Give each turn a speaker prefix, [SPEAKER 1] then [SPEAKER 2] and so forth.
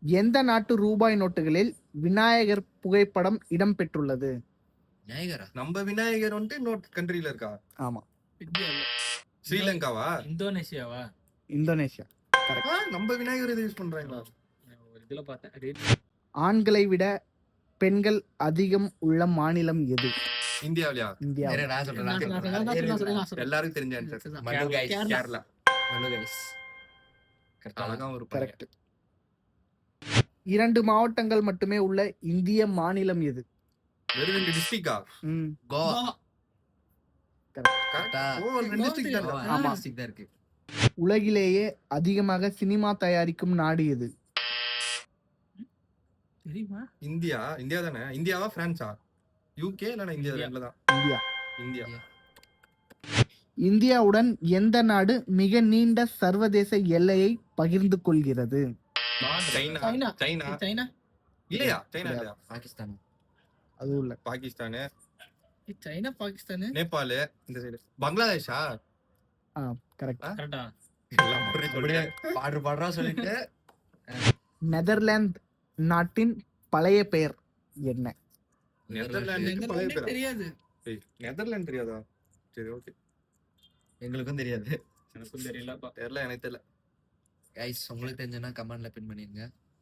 [SPEAKER 1] எந்த நாட்டு ரூபாய் நோட்டுகளில் விநாயகர் புகைப்படம் இடம்பெற்றுள்ளது?
[SPEAKER 2] விநாயகரா?
[SPEAKER 3] நம்ம விநாயகர் வந்துட்டு இன்னொரு கண்ட்ரில இருக்கா?
[SPEAKER 1] ஆமா,
[SPEAKER 3] ஸ்ரீலங்காவா?
[SPEAKER 4] இந்தோனேஷியாவா?
[SPEAKER 1] இந்தோனேஷியா.
[SPEAKER 3] நம்ம விநாயகர் இதை யூஸ் பண்றாங்களா?
[SPEAKER 4] ஒரு இதுல பார்த்தேன்.
[SPEAKER 1] ஆண்களை விட பெண்கள் அதிகம் உள்ள மாநிலம் எது?
[SPEAKER 3] இந்தியாவிலயா?
[SPEAKER 1] இந்தியா.
[SPEAKER 2] நான் சொல்றேன்.
[SPEAKER 3] எல்லாருக்கும் தெரிஞ்ச ஆன்சர்.
[SPEAKER 2] மனு guys.
[SPEAKER 3] கேரளா.
[SPEAKER 2] மனு guys.
[SPEAKER 3] அழகா ஒரு
[SPEAKER 1] கரெக்ட். 2 மாவட்டங்கள் மட்டுமே உள்ள இந்திய மாநிலம் எது?
[SPEAKER 3] வெறும் 2 டிஸ்ட்ரிக்டா?
[SPEAKER 2] கோவா.
[SPEAKER 3] கரெக்டா? ஓ, 2 டிஸ்ட்ரிக்ட் தான்.
[SPEAKER 1] ஆமா.
[SPEAKER 2] டிஸ்ட்ரிக்ட் தான் இருக்கு.
[SPEAKER 1] உலகிலேயே அதிகமாக சினிமா தயாரிக்கும் நாடு எது?
[SPEAKER 4] தெரியுமா?
[SPEAKER 3] இந்தியா தானே? இந்தியாவா பிரான்ஸா? யூகே இல்ல இந்தியா ரெண்டுல தான்.
[SPEAKER 1] இந்தியா.
[SPEAKER 2] இந்தியா.
[SPEAKER 1] இந்தியாவுடன் எந்த நாடு மிக நீண்ட சர்வதேச எல்லையை பகிர்ந்து கொள்கிறது?
[SPEAKER 3] சைனா.
[SPEAKER 4] சைனா.
[SPEAKER 3] இல்லையா? சைனா இல்லையா?
[SPEAKER 2] பாகிஸ்தான்.
[SPEAKER 1] அதுவும் இல்ல.
[SPEAKER 3] பாகிஸ்தானு,
[SPEAKER 4] சைனா, பாகிஸ்தான்,
[SPEAKER 3] நேபாள், இந்த சைடு பங்களாதேஷா?
[SPEAKER 1] கரெக்ட்.
[SPEAKER 4] கரெக்டா?
[SPEAKER 3] எல்லாம்
[SPEAKER 2] அப்படியே பாடுறா சொல்லிட்டு
[SPEAKER 1] நெதர்லாந்து நாட்டின் பழைய பெயர் என்ன?
[SPEAKER 3] நெதர்லாந்துக்கு பழைய பேரா?
[SPEAKER 4] தெரியாது.
[SPEAKER 3] நெதர்லாந்து தெரியாதா? சரி, ஓகே.
[SPEAKER 2] எங்களுக்கும் தெரியாது.
[SPEAKER 4] எனக்கும் தெரியலப்பா.
[SPEAKER 3] தெரியல, எனக்கு தெரியல.
[SPEAKER 2] கைஸ் உங்களுக்கு தெரிஞ்சனா கமெண்ட்ல பின் பண்ணிருங்க.